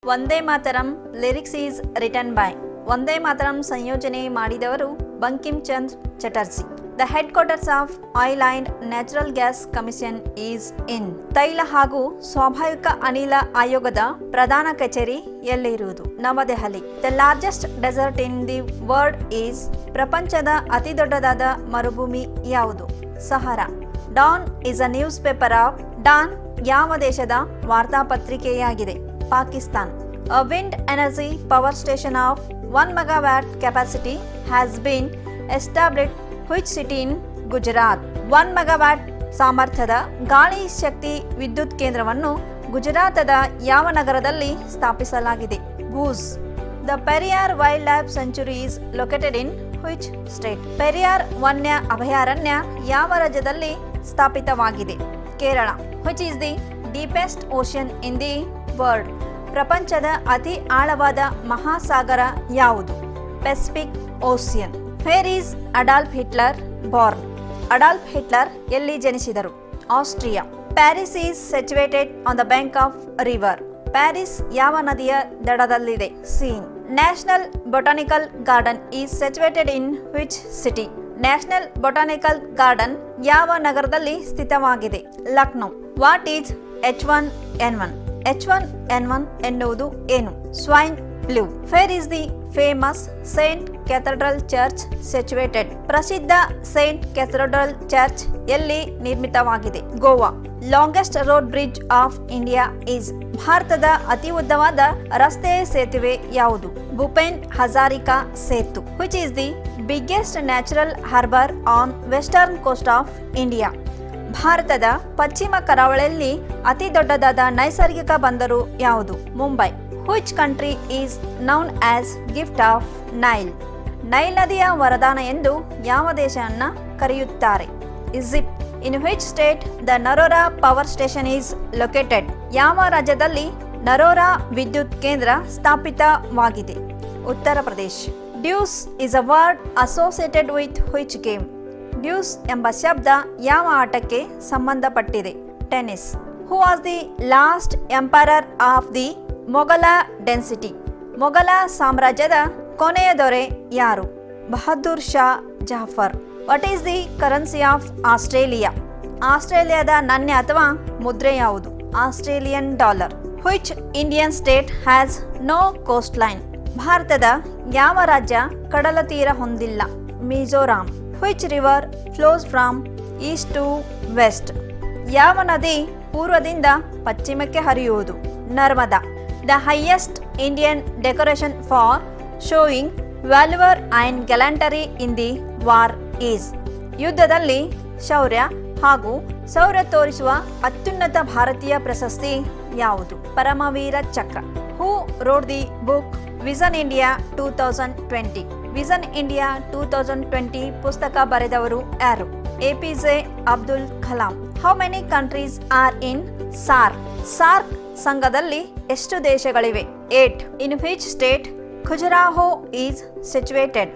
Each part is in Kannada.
Vande Mataram lyrics is written by Vande Mataram ಸಂಯೋಜನೆ ಮಾಡಿದವರು Bankim Chandra Chatterjee. The headquarters of oil and natural gas commission is in. ತೈಲ ಹಾಗೂ ಸ್ವಾಭಾವಿಕ ಅನಿಲ ಆಯೋಗದ ಪ್ರಧಾನ ಕಚೇರಿ ಎಲ್ಲಿರುವುದು? New Delhi. The largest desert in the world is. ಪ್ರಪಂಚದ ಅತಿ ದೊಡ್ಡದಾದ ಮರುಭೂಮಿ ಯಾವುದು? Sahara. Dawn is a newspaper of. Dawn ಯಾವ ದೇಶದ ವಾರ್ತಾಪತ್ರಿಕೆಯಾಗಿದೆ? Pakistan. A wind energy power station of 1 megawatt capacity has been established which city in Gujarat? 1 megawatt ಸಾಮರ್ಥ್ಯದ ಗಾಳಿ ಶಕ್ತಿ ವಿದ್ಯುತ್ ಕೇಂದ್ರವನ್ನು ಗುಜರಾತದ ಯಾವ ನಗರದಲ್ಲಿ ಸ್ಥಾಪಿಸಲಾಗಿದೆ? ಭೂಜ್. The Periyar Wildlife Sanctuary is located in which state? Periyar ವನ್ಯ ಅಭಯಾರಣ್ಯ ಯಾವ ರಾಜ್ಯದಲ್ಲಿ ಸ್ಥಾಪಿತವಾಗಿದೆ? Kerala. Which is the deepest ocean in the world? ಪ್ರಪಂಚದ ಅತಿ ಆಳವಾದ ಮಹಾಸಾಗರ ಯಾವುದು? Pacific Ocean. Where is Adolf Hitler born? Adolf Hitler ಎಲ್ಲಿ ಜನಿಸಿದರು? Austria. Paris is situated on the bank of river. Paris ಯಾವ ನದಿಯ ದಡದಲ್ಲಿದೆ? Seine. National Botanical Garden is situated in which city? National Botanical Garden ಯಾವ ನಗರದಲ್ಲಿ ಸ್ಥಿತವಾಗಿದೆ? Lucknow. What is H1N1? H1N1 ಎನ್ನುವುದು ಏನು? Swine flu. Where is the famous Saint Cathedral Church situated? ಪ್ರಸಿದ್ಧ ಸೇಂಟ್ ಕ್ಯಾಥಡ್ರಲ್ ಚರ್ಚ್ ಎಲ್ಲಿ ನಿರ್ಮಿತವಾಗಿದೆ? Goa. Longest road bridge of India is. ಭಾರತದ ಅತಿ ಉದ್ದವಾದ ರಸ್ತೆ ಸೇತುವೆ ಯಾವುದು? Bhupen Hazarika Setu. Which is the biggest natural harbour on western coast of India? ಭಾರತದ ಪಶ್ಚಿಮ ಕರಾವಳಿಯಲ್ಲಿ ಅತಿ ದೊಡ್ಡದಾದ ನೈಸರ್ಗಿಕ ಬಂದರು ಯಾವುದು? Mumbai. Which country is known as gift of Nile? Nile ನದಿಯ ವರದಾನ ಎಂದು ಯಾವ ದೇಶವನ್ನು ಕರೆಯುತ್ತಾರೆ? Egypt. In which state the Narora power station is located? ಯಾವ ರಾಜ್ಯದಲ್ಲಿ ನರೋರಾ ವಿದ್ಯುತ್ ಕೇಂದ್ರ ಸ್ಥಾಪಿತವಾಗಿದೆ? Uttar Pradesh. Deuce is a word associated with which game? Deuce ಎಂಬ ಶಬ್ದ ಯಾವ ಆಟಕ್ಕೆ ಸಂಬಂಧಪಟ್ಟಿದೆ? Tennis. Who was the last emperor of the Mughal dynasty? Mughal ಸಾಮ್ರಾಜ್ಯದ ಕೊನೆಯ ದೊರೆ ಯಾರು? Bahadur Shah Zafar. What is the currency of Australia? ಆಸ್ಟ್ರೇಲಿಯಾದ ನಾಣ್ಯ ಅಥವಾ ಮುದ್ರೆ ಯಾವುದು? Australian dollar. Which Indian state has no coast line? ಭಾರತದ ಯಾವ ರಾಜ್ಯ ಕಡಲ ತೀರ ಹೊಂದಿಲ್ಲ? Mizoram. Which river flows from east to west? ಯಾವ ನದಿ ಪೂರ್ವದಿಂದ ಪಶ್ಚಿಮಕ್ಕೆ ಹರಿಯುವುದು? Narmada. The highest Indian decoration for showing valour and gallantry in the war is. ಯುದ್ಧದಲ್ಲಿ ಶೌರ್ಯ ಹಾಗೂ ಶೌರ್ಯ ತೋರಿಸುವ ಅತ್ಯುನ್ನತ ಭಾರತೀಯ ಪ್ರಶಸ್ತಿ ಯಾವುದು? Param Vir Chakra. Who wrote the book Vision India 2020? Vision India 2020 ಪುಸ್ತಕ ಬರೆದವರು ಯಾರು? APJ Abdul Kalam. How many countries are in SAARC? SAARC ಸಂಘದಲ್ಲಿ ಎಷ್ಟು ದೇಶಗಳಿವೆ? 8. In which state Khajuraho is situated?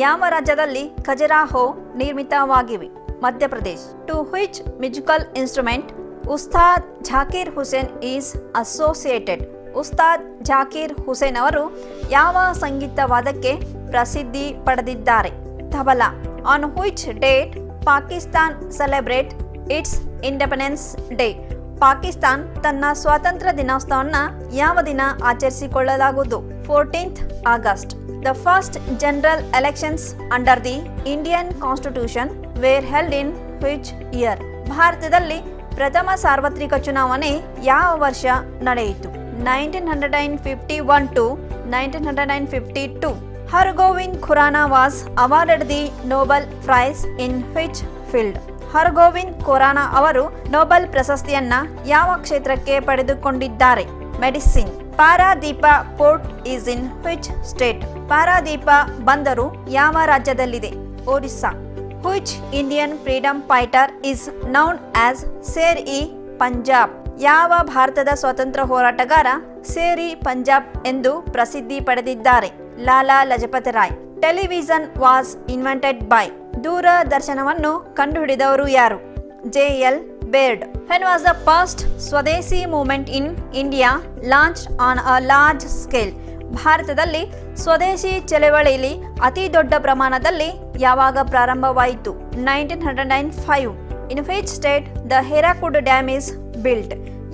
ಯಾವ ರಾಜ್ಯದಲ್ಲಿ ಖಜುರಾಹೋ ನಿರ್ಮಿತವಾಗಿವೆ? Madhya Pradesh. To which musical instrument Ustad Zakir Hussain is associated? Ustad Zakir Hussain ಅವರು ಯಾವ ಸಂಗೀತ ವಾದಕ್ಕೆ ಪ್ರಸಿದ್ಧಿ ಪಡೆದಿದ್ದಾರೆ? Tabla. On which date Pakistan celebrate its independence day? Pakistan ತನ್ನ ಸ್ವಾತಂತ್ರ್ಯ ದಿನೋತ್ಸವವನ್ನು ಯಾವ ದಿನ ಆಚರಿಸಿಕೊಳ್ಳಲಾಗುವುದು? 14th August. The first general elections under the Indian constitution were held in which year? ಭಾರತದಲ್ಲಿ ಪ್ರಥಮ ಸಾರ್ವತ್ರಿಕ ಚುನಾವಣೆ ಯಾವ ವರ್ಷ ನಡೆಯಿತು? 1951 to 1952. Hargobind Khorana was awarded the Nobel prize in which field? Hargobind Khorana ಅವರು ನೊಬೆಲ್ ಪ್ರಶಸ್ತಿಯನ್ನ ಯಾವ ಕ್ಷೇತ್ರಕ್ಕೆ ಪಡೆದುಕೊಂಡಿದ್ದಾರೆ? Medicine. Paradip port is in which state? Paradip ಬಂದರು ಯಾವ ರಾಜ್ಯದಲ್ಲಿದೆ? Orissa. Which Indian freedom fighter is known as Sher-e Punjab? ಯಾವ ಭಾರತದ ಸ್ವಾತಂತ್ರ್ಯ ಹೋರಾಟಗಾರ ಶೇರ್-ಇ ಪಂಜಾಬ್ ಎಂದು ಪ್ರಸಿದ್ಧಿ ಪಡೆದಿದ್ದಾರೆ? Lala Lajpat Rai. Television was invented by? ದೂರದರ್ಶನವನ್ನು ಕಂಡುಹಿಡಿದವರು ಯಾರು? JL Baird. When was the first Swadeshi movement in India launched on a large scale? ಭಾರತದಲ್ಲಿ ಸ್ವದೇಶಿ ಚಳವಳಿಯಲ್ಲಿ ಅತಿ ದೊಡ್ಡ ಪ್ರಮಾಣದಲ್ಲಿ ಯಾವಾಗ ಪ್ರಾರಂಭವಾಯಿತು? 1905. In which state the Hirakud Dam is built?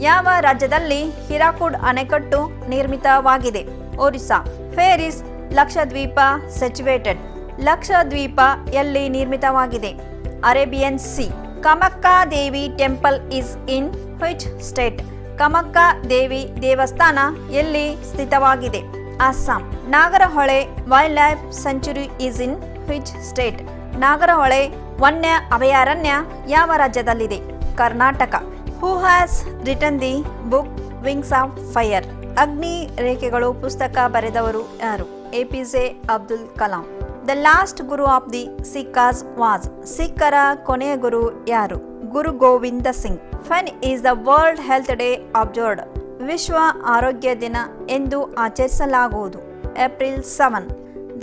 ಯಾವ ರಾಜ್ಯದಲ್ಲಿ ಹಿರಾಕುಡ್ ಅಣೆಕಟ್ಟು ನಿರ್ಮಿತವಾಗಿದೆ? Orissa. Where is Lakshadweep situated? Lakshadweep ಎಲ್ಲಿ ನಿರ್ಮಿತವಾಗಿದೆ? Arabian sea. Kamakhya Devi temple is in which state? Kamakhya Devi ದೇವಸ್ಥಾನ ಎಲ್ಲಿ ಸ್ಥಿತವಾಗಿದೆ? Assam. Nagarhole wildlife sanctuary is in which state? Nagarhole ವನ್ಯ ಅಭಯಾರಣ್ಯ ಯಾವ ರಾಜ್ಯದಲ್ಲಿದೆ? Karnataka. Who has written the book Wings of Fire? ಅಗ್ನಿ ರೇಖೆಗಳು ಪುಸ್ತಕ ಬರೆದವರು ಯಾರು? APJ Abdul Kalam. The last guru of the Sikhs was? ಸಿಖ್ಖರ ಕೊನೆಯ ಗುರು ಯಾರು? Guru Gobind Singh. When is the World Health day observed? ವಿಶ್ವ ಆರೋಗ್ಯ ದಿನ ಎಂದು ಆಚರಿಸಲಾಗುವುದು. April 7.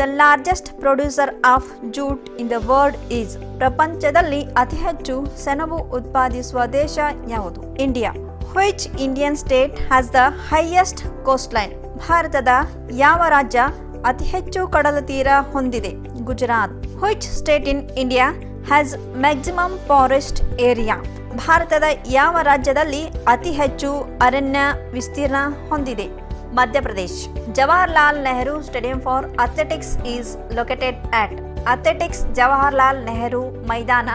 The largest producer of jute in the world is? ಪ್ರಪಂಚದಲ್ಲಿ ಅತಿ ಹೆಚ್ಚು ಸೆಣಬು ಉತ್ಪಾದಿಸುವ ದೇಶ ಯಾವುದು? India. Which Indian state has the highest coast line? ಭಾರತದ ಯಾವ ರಾಜ್ಯ ಅತಿ ಹೆಚ್ಚು ಕಡಲ ತೀರ ಹೊಂದಿದೆ? Gujarat. Which state in India has maximum forest area? ಭಾರತದ ಯಾವ ರಾಜ್ಯದಲ್ಲಿ ಅತಿ ಹೆಚ್ಚು ಅರಣ್ಯ ವಿಸ್ತೀರ್ಣ ಹೊಂದಿದೆ? Madhya Pradesh. Jawaharlal Nehru stadium for athletics is located at? Athletics Jawaharlal Nehru ಮೈದಾನ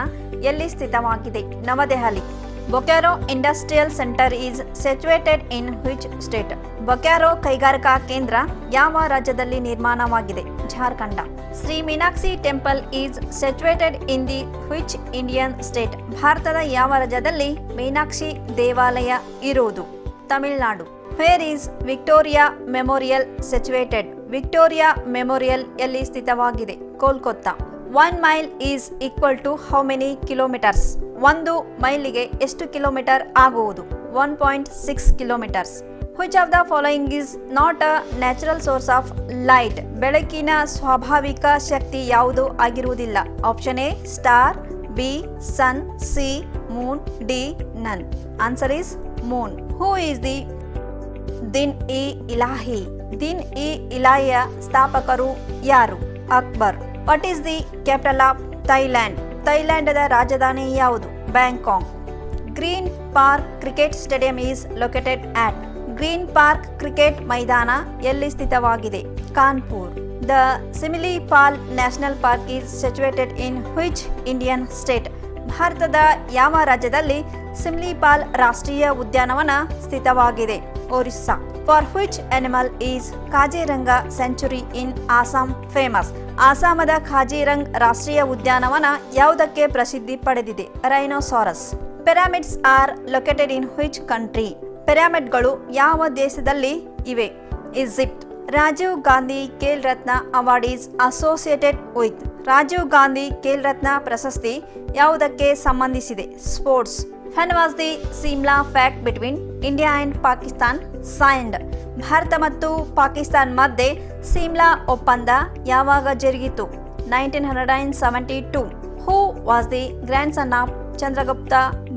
ಎಲ್ಲಿ ಸ್ಥಿತವಾಗಿದೆ? ನವದೆಹಲಿ. Bokaro industrial centre is situated in which state? Bokaro ಕೈಗಾರಿಕಾ ಕೇಂದ್ರ ಯಾವ ರಾಜ್ಯದಲ್ಲಿ ನಿರ್ಮಾಣವಾಗಿದೆ? Jharkhand. Shri Meenakshi temple is situated in the which Indian state? ಭಾರತದ ಯಾವ ರಾಜ್ಯದಲ್ಲಿ ಮೀನಾಕ್ಷಿ ದೇವಾಲಯ ಇರುವುದು? Tamil Nadu. Where is Victoria Memorial situated? Victoria Memorial ಎಲ್ಲಿ ಸ್ಥಿತವಾಗಿದೆ? Kolkata. 1 mile is equal to how many kilometres? 1 ಮೈಲಿಗೆ ಎಷ್ಟು ಕಿಲೋಮೀಟರ್ ಆಗುವುದು? 1.6 kilometres. Which of the following is not a natural source of light? ಬೆಳಕಿನ ಸ್ವಾಭಾವಿಕ ಶಕ್ತಿ ಯಾವುದು ಆಗಿರುವುದಿಲ್ಲ? Option A star, B sun, C moon, D none. Answer is moon. Who is the Din i Ilahi? Din i ಇಲಾಹಿಯ ಸ್ಥಾಪಕರು ಯಾರು? Akbar. What is the capital of Thailand? ಥೈಲ್ಯಾಂಡದ ರಾಜಧಾನಿ ಯಾವುದು? Bangkok. Green Park cricket stadium is located at? Green Park cricket ಮೈದಾನ ಎಲ್ಲಿ ಸ್ಥಿತವಾಗಿದೆ? Kanpur. The Similipal national park is situated in which Indian state? ಭಾರತದ ಯಾವ ರಾಜ್ಯದಲ್ಲಿ ಸಿಮ್ಲಿಪಾಲ್ ರಾಷ್ಟ್ರೀಯ ಉದ್ಯಾನವನ ಸ್ಥಿತವಾಗಿದೆ? Orissa. For which animal is Kaziranga sanctuary in Assam famous? ಆಸಾಮದ ಖಾಜಿರಂಗ್ ರಾಷ್ಟ್ರೀಯ ಉದ್ಯಾನವನ ಯಾವುದಕ್ಕೆ ಪ್ರಸಿದ್ಧಿ ಪಡೆದಿದೆ? Rhinoceros. Pyramids are located in which country? ಪಿರಮಿಡ್ಗಳು ಯಾವ ದೇಶದಲ್ಲಿ ಇವೆ? Egypt. Rajiv Gandhi Khel Ratna award is associated with? Rajiv Gandhi Khel Ratna ಪ್ರಶಸ್ತಿ ಯಾವುದಕ್ಕೆ ಸಂಬಂಧಿಸಿದೆ? Sports. When was the Simla Pact between India and Pakistan signed? Bharat ಮತ್ತು ಪಾಕಿಸ್ತಾನ್ ಮಧ್ಯೆ ಸಿಮ್ಲಾ ಒಪ್ಪಂದ ಯಾವಾಗ ಜರುಗಿತು? 1972. Who was the grandson of Chandragupta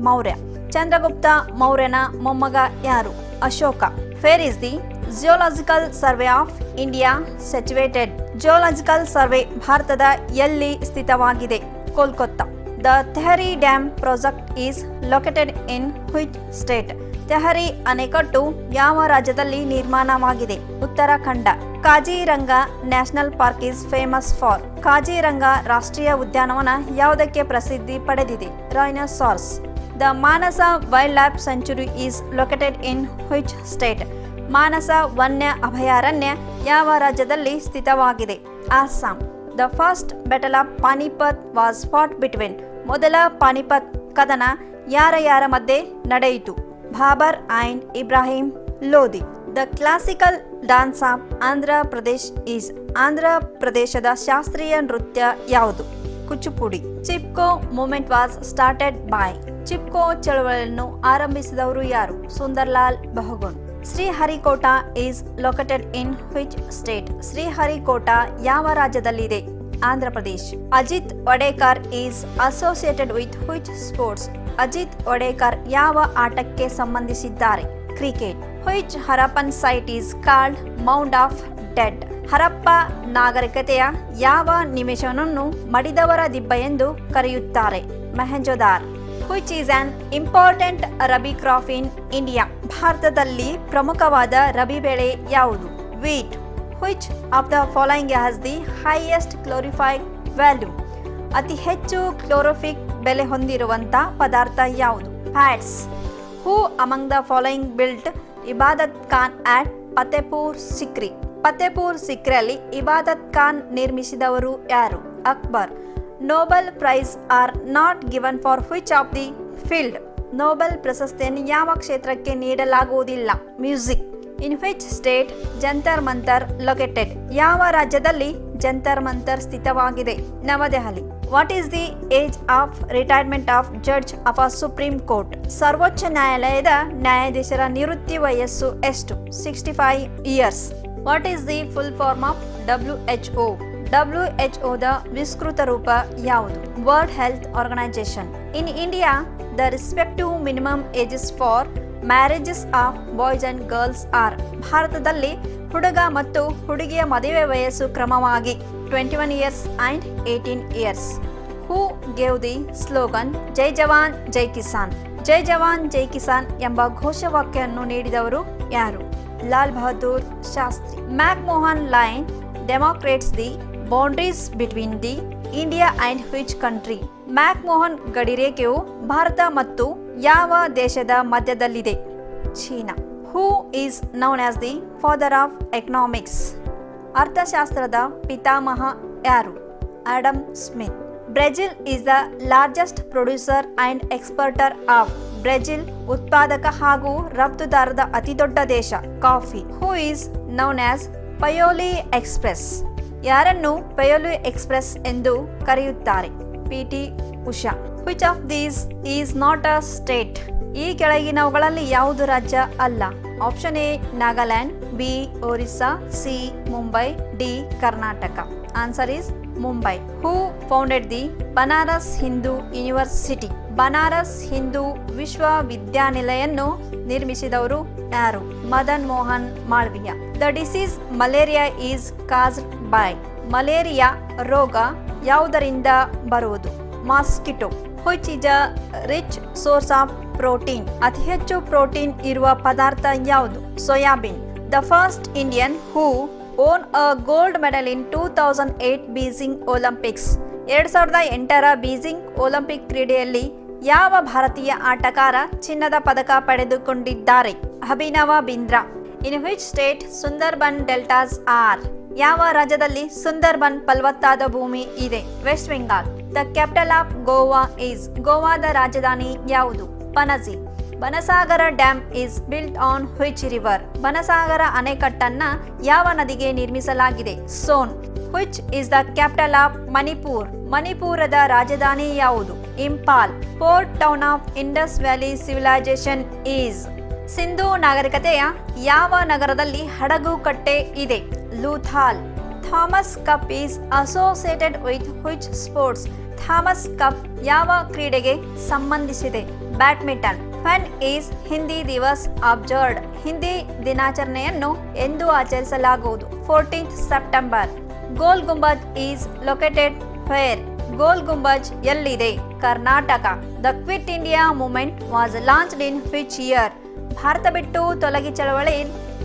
Maurya? Chandragupta ಮೌರ್ಯನ ಮೊಮ್ಮಗ ಯಾರು? Ashoka. Where is the Geological Survey of India situated? Geological Survey ಭಾರತದ ಎಲ್ಲಿ ಸ್ಥಿತವಾಗಿದೆ? Kolkata. The Tehri dam project is located in which state? Tehri ಅಣೆಕಟ್ಟು ಯಾವ ರಾಜ್ಯದಲ್ಲಿ ನಿರ್ಮಾಣವಾಗಿದೆ? Uttarakhand. Kaziranga national park is famous for? Kaziranga ರಾಷ್ಟ್ರೀಯ ಉದ್ಯಾನವನ ಯಾವುದಕ್ಕೆ ಪ್ರಸಿದ್ಧಿ ಪಡೆದಿದೆ? Rhinoceros. The Manas wildlife sanctuary is located in which state? Manas ವನ್ಯ ಅಭಯಾರಣ್ಯ ಯಾವ ರಾಜ್ಯದಲ್ಲಿ ಸ್ಥಿತವಾಗಿದೆ? Assam. The first battle of Panipat was Ghat between? ಮೊದಲ ಪಾನಿಪತ್ ಕದನ ಯಾರ ಮಧ್ಯೆ ನಡೆಯಿತು? Babur and Ibrahim Lodhi. The classical dance of Andhra Pradesh is? Andhra ಪ್ರದೇಶದ ಶಾಸ್ತ್ರೀಯ ನೃತ್ಯ ಯಾವುದು? Kuchipudi. Chipko movement was started by? Chipko ಚಳವಳಿಯನ್ನು ಆರಂಭಿಸಿದವರು ಯಾರು? Sunderlal Bahuguna. Sriharikota is located in which state? Sriharikota ಯಾವ ರಾಜ್ಯದಲ್ಲಿದೆ? Andhra Pradesh. Ajit Wadekar is associated with which sports? Ajit Wadekar ಯಾವ ಆಟಕ್ಕೆ ಸಂಬಂಧಿಸಿದ್ದಾರೆ? Cricket. Which Harappan site is called Mound of Dead? Harappa ನಾಗರಿಕತೆಯ ಯಾವ ನಿಮಿಷವನ್ನು ಮಡಿದವರ ದಿಬ್ಬ ಎಂದು ಕರೆಯುತ್ತಾರೆ? ಮೊಹೆಂಜೊದಾರ್. Which is an important rabi crop in India? ಭಾರತದಲ್ಲಿ ಪ್ರಮುಖವಾದ ರಬಿ ಬೆಳೆ ಯಾವುದು? Wheat. Which of the following has the highest calorific value? ಅತಿ ಹೆಚ್ಚು ಕ್ಲೋರೋಫಿಕ್ ಬೆಲೆ ಹೊಂದಿರುವಂತ ಪದಾರ್ಥ ಯಾವುದು? Fats. Who among the following built Ibadat Khan at Fatehpur Sikri? Fatehpur ಸಿಕ್ರಿಯಲ್ಲಿ Ibadat Khan ನಿರ್ಮಿಸಿದವರು ಯಾರು? Akbar. Nobel prize are not given for which of the field? Nobel ಪ್ರಶಸ್ತಿಯನ್ನು ಯಾವ ಕ್ಷೇತ್ರಕ್ಕೆ ನೀಡಲಾಗುವುದಿಲ್ಲ? Music. In which state Jantar Mantar located? ಯಾವ ರಾಜ್ಯದಲ್ಲಿ ಜಂತರ್ ಮಂತರ್ ಸ್ಥಿತವಾಗಿದೆ? ನವದೆಹಲಿ. What is the age of retirement of judge of a Supreme Court? ಸರ್ವೋಚ್ಚ ನ್ಯಾಯಾಲಯದ ನ್ಯಾಯಾಧೀಶರ ನಿವೃತ್ತಿ ವಯಸ್ಸು ಎಷ್ಟು? 65 years. What is the full form of WHO? WHO ದ ವಿಸ್ತೃತ ರೂಪ ಯಾವುದು? World Health Organisation. In India the respective minimum ages for marriages of boys and girls are? ಭಾರತದಲ್ಲಿ ಹುಡುಗ ಮತ್ತು ಹುಡುಗಿಯ ಮದುವೆ ವಯಸ್ಸು ಕ್ರಮವಾಗಿ 21 years and 18 years. Who gave the slogan Jai Jawan Jai Kisan? Jai Jawan Jai Kisan ಎಂಬ ಘೋಷವಾಕ್ಯವನ್ನು ನೀಡಿದವರು ಯಾರು? Lal Bahadur Shastri. McMahon line demarcates the boundaries between the India and which country? McMahon ಗಡಿರೇಖೆಯು ಭಾರತ ಮತ್ತು ಯಾವ ದೇಶದ ಮಧ್ಯದಲ್ಲಿದೆ? China. Who is known as the father of economics? ಅರ್ಥಶಾಸ್ತ್ರದ ಪಿತಾಮಹ ಯಾರು? Adam Smith. Brazil is the largest producer and exporter of? Brazil ಉತ್ಪಾದಕ ಹಾಗೂ ರಫ್ತುದಾರದ ಅತಿದೊಡ್ಡ ದೇಶ. Coffee. Who is known as Payyoli Express? ಯಾರನ್ನು ಪಯೋಲಿ ಎಕ್ಸ್ಪ್ರೆಸ್ ಎಂದು ಕರೆಯುತ್ತಾರೆ? PT Usha. Which of these is not a state? ಈ ಕೆಳಗಿನವುಗಳಲ್ಲಿ ಯಾವುದು ರಾಜ್ಯ ಅಲ್ಲ? Option A Nagaland, B Orissa, C Mumbai, D Karnataka. Answer is Mumbai. Who founded the Banaras Hindu University? Banaras Hindu ವಿಶ್ವವಿದ್ಯಾನಿಲಯನ್ನು ನಿರ್ಮಿಸಿದವರು ಯಾರು? Madan Mohan Malviya. The disease malaria is caused by? Malaria ರೋಗ ಯಾವುದರಿಂದ ಬರುವುದು? Mosquito. Which is a rich source of protein? ಅತಿ ಹೆಚ್ಚು ಪ್ರೋಟೀನ್ ಇರುವ ಪದಾರ್ಥ ಯಾವುದು? Soybean. The first Indian who won a gold medal in 2008 Beijing Olympics? 2008ರ ಬೀಜಿಂಗ್ ಒಲಿಂಪಿಕ್ ಕ್ರೀಡೆಯಲ್ಲಿ ಯಾವ ಭಾರತೀಯ ಆಟಗಾರ ಚಿನ್ನದ ಪದಕ ಪಡೆದುಕೊಂಡಿದ್ದಾರೆ? Abhinav Bindra. In which state Sundarban deltas are? ಯಾವ ರಾಜ್ಯದಲ್ಲಿ ಸುಂದರ್ಬನ್ ಫಲವತ್ತಾದ ಭೂಮಿ ಇದೆ? West Bengal. The capital of Goa is? ಗೋವಾದ ರಾಜಧಾನಿ ಯಾವುದು? Panaji. Bansagar dam is built on which river? Bansagar ಅಣೆಕಟ್ಟನ್ನ ಯಾವ ನದಿಗೆ ನಿರ್ಮಿಸಲಾಗಿದೆ? Son. Which is the capital of Manipur? ಮಣಿಪುರದ ರಾಜಧಾನಿ ಯಾವುದು? Imphal. Port town of Indus valley civilisation is? ಸಿಂಧೂ ನಾಗರಿಕತೆಯ ಯಾವ ನಗರದಲ್ಲಿ ಹಡಗು ಕಟ್ಟೆ ಇದೆ? Lothal. Thomas Cup is associated with which sports? Thomas Cup ಯಾವ ಕ್ರೀಡೆಗೆ ಸಂಬಂಧಿಸಿದೆ? Badminton. When is Hindi Diwas observed? Hindi ದಿನಾಚರಣೆಯನ್ನು ಎಂದು ಆಚರಿಸಲಾಗುವುದು? 14th September. Gol Gumbaz is located where? Gol Gumbaz ಎಲ್ಲಿದೆ? Karnataka. The Quit India Movement was launched in which year? ಭಾರತ ಬಿಟ್ಟು ತೊಲಗಿ ಚಳವಳಿ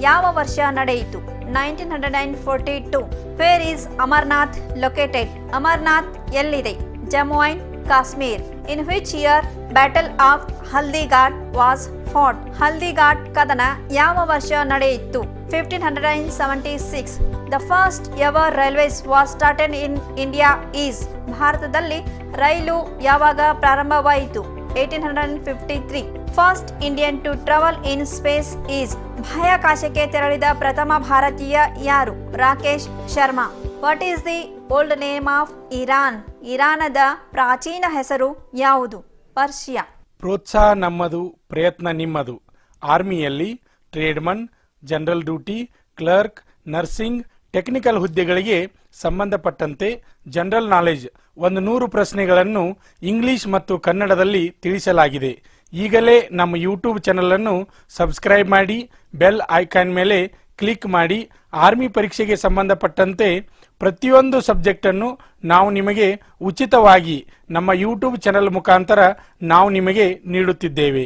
ಯಾವ ವರ್ಷ ನಡೆಯಿತು? 1942. Where is Amarnath located? Amarnath ಎಲ್ಲಿದೆ? Jammu and Kashmir. In which year battle of Haldighat was fought? Haldighat ಕದನ ಯಾವ ವರ್ಷ ನಡೆಯಿತು? 1576. The first ever railways was started in India is? ಭಾರತದಲ್ಲಿ ರೈಲು ಯಾವಾಗ ಪ್ರಾರಂಭವಾಯಿತು? 1853. First Indian to travel in space is? ಬಾಹ್ಯಾಕಾಶಕ್ಕೆ ತೆರಳಿದ ಪ್ರಥಮ ಭಾರತೀಯ ಯಾರು? Rakesh Sharma. What is the old name of Iran? ಇರಾನದ ಪ್ರಾಚೀನ ಹೆಸರು ಯಾವುದು? ಪರ್ಷಿಯಾ. ಪ್ರೋತ್ಸಾಹ ನಮ್ಮದು, ಪ್ರಯತ್ನ ನಿಮ್ಮದು. ಆರ್ಮಿಯಲ್ಲಿ tradesman, general duty, clerk, nursing, technical ಹುದ್ದೆಗಳಿಗೆ ಸಂಬಂಧಪಟ್ಟಂತೆ ಜನರಲ್ ನಾಲೆಜ್ 100 ಪ್ರಶ್ನೆಗಳನ್ನು ಇಂಗ್ಲಿಷ್ ಮತ್ತು ಕನ್ನಡದಲ್ಲಿ ತಿಳಿಸಲಾಗಿದೆ. ಈಗಲೇ ನಮ್ಮ ಯೂಟ್ಯೂಬ್ ಚಾನಲ್ ಅನ್ನು ಸಬ್ಸ್ಕ್ರೈಬ್ ಮಾಡಿ, ಬೆಲ್ ಐಕಾನ್ ಮೇಲೆ ಕ್ಲಿಕ್ ಮಾಡಿ. ಆರ್ಮಿ ಪರೀಕ್ಷೆಗೆ ಸಂಬಂಧಪಟ್ಟಂತೆ ಪ್ರತಿಯೊಂದು ಸಬ್ಜೆಕ್ಟ್ ಅನ್ನು ನಾವು ನಿಮಗೆ ಉಚಿತವಾಗಿ ನಮ್ಮ ಯೂಟ್ಯೂಬ್ ಚಾನಲ್ ಮುಖಾಂತರ ನಾವು ನಿಮಗೆ ನೀಡುತ್ತಿದ್ದೇವೆ.